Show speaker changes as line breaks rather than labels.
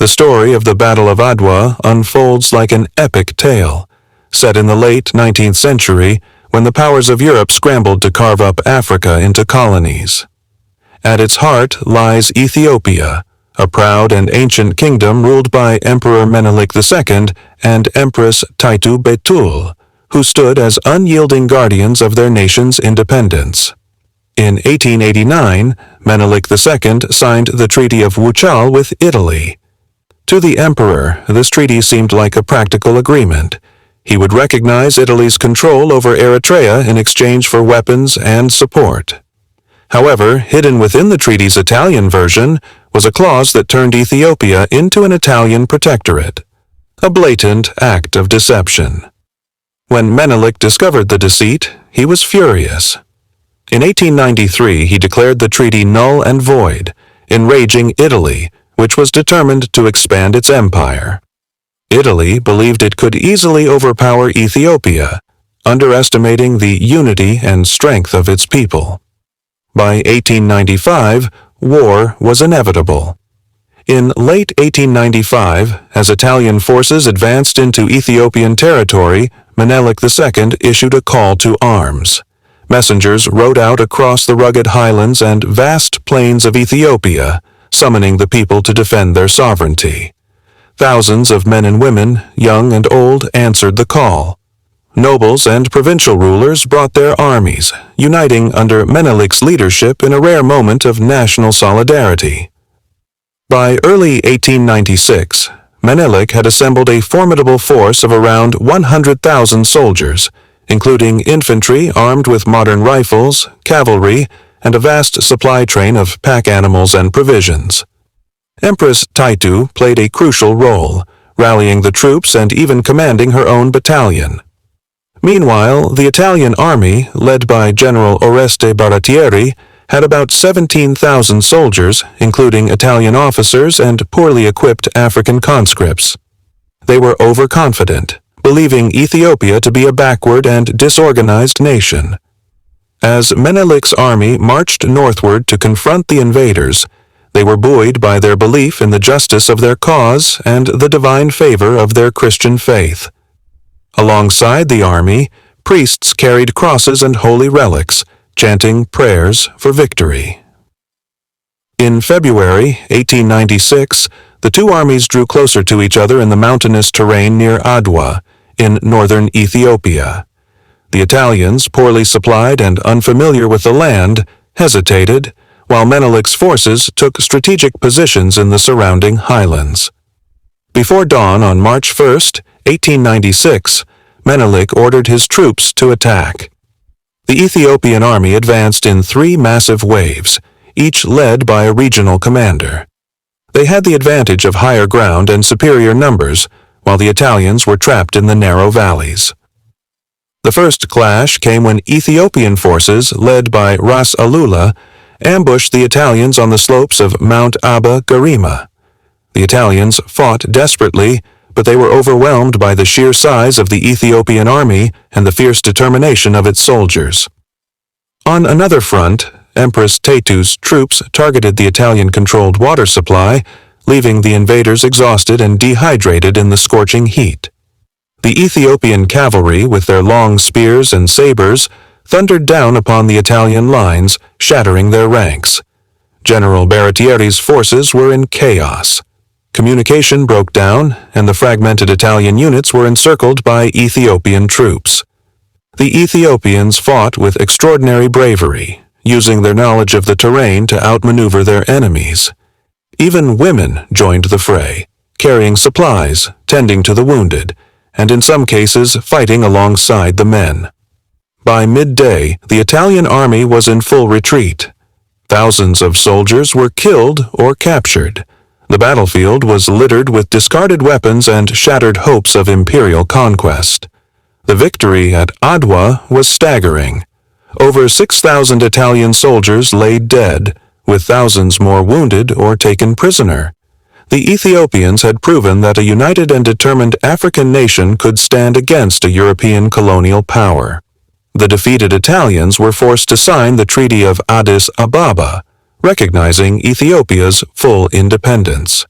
The story of the Battle of Adwa unfolds like an epic tale, set in the late 19th century when the powers of Europe scrambled to carve up Africa into colonies. At its heart lies Ethiopia, a proud and ancient kingdom ruled by Emperor Menelik II and Empress Taitu Betul, who stood as unyielding guardians of their nation's independence. In 1889, Menelik II signed the Treaty of Wuchal with Italy. To the emperor, this treaty seemed like a practical agreement. He would recognize Italy's control over Eritrea in exchange for weapons and support. However, hidden within the treaty's Italian version was a clause that turned Ethiopia into an Italian protectorate, a blatant act of deception. When Menelik discovered the deceit, he was furious. In 1893, he declared the treaty null and void, enraging Italy, which was determined to expand its empire. Italy believed it could easily overpower Ethiopia, underestimating the unity and strength of its people. By 1895, war was inevitable. In late 1895, as Italian forces advanced into Ethiopian territory, Menelik II issued a call to arms. Messengers rode out across the rugged highlands and vast plains of Ethiopia, summoning the people to defend their sovereignty. Thousands of men and women, young and old, answered the call. Nobles and provincial rulers brought their armies, uniting under Menelik's leadership in a rare moment of national solidarity. By early 1896, Menelik had assembled a formidable force of around 100,000 soldiers, including infantry armed with modern rifles, cavalry, and a vast supply train of pack animals and provisions. Empress Taitu played a crucial role, rallying the troops and even commanding her own battalion. Meanwhile, the Italian army, led by General Oreste Baratieri, had about 17,000 soldiers, including Italian officers and poorly equipped African conscripts. They were overconfident, believing Ethiopia to be a backward and disorganized nation. As Menelik's army marched northward to confront the invaders, they were buoyed by their belief in the justice of their cause and the divine favor of their Christian faith. Alongside the army, priests carried crosses and holy relics, chanting prayers for victory. In February 1896, the two armies drew closer to each other in the mountainous terrain near Adwa, in northern Ethiopia. The Italians, poorly supplied and unfamiliar with the land, hesitated, while Menelik's forces took strategic positions in the surrounding highlands. Before dawn on March 1, 1896, Menelik ordered his troops to attack. The Ethiopian army advanced in 3 massive waves, each led by a regional commander. They had the advantage of higher ground and superior numbers, while the Italians were trapped in the narrow valleys. The first clash came when Ethiopian forces, led by Ras Alula, ambushed the Italians on the slopes of Mount Abba Garima. The Italians fought desperately, but they were overwhelmed by the sheer size of the Ethiopian army and the fierce determination of its soldiers. On another front, Empress Taitu's troops targeted the Italian-controlled water supply, leaving the invaders exhausted and dehydrated in the scorching heat. The Ethiopian cavalry, with their long spears and sabers, thundered down upon the Italian lines, shattering their ranks. General Baratieri's forces were in chaos. Communication broke down, and the fragmented Italian units were encircled by Ethiopian troops. The Ethiopians fought with extraordinary bravery, using their knowledge of the terrain to outmaneuver their enemies. Even women joined the fray, carrying supplies, tending to the wounded, and in some cases fighting alongside the men. By midday, the Italian army was in full retreat. Thousands of soldiers were killed or captured. The battlefield was littered with discarded weapons and shattered hopes of imperial conquest. The victory at Adwa was staggering. Over 6,000 Italian soldiers lay dead, with thousands more wounded or taken prisoner. The Ethiopians had proven that a united and determined African nation could stand against a European colonial power. The defeated Italians were forced to sign the Treaty of Addis Ababa, recognizing Ethiopia's full independence.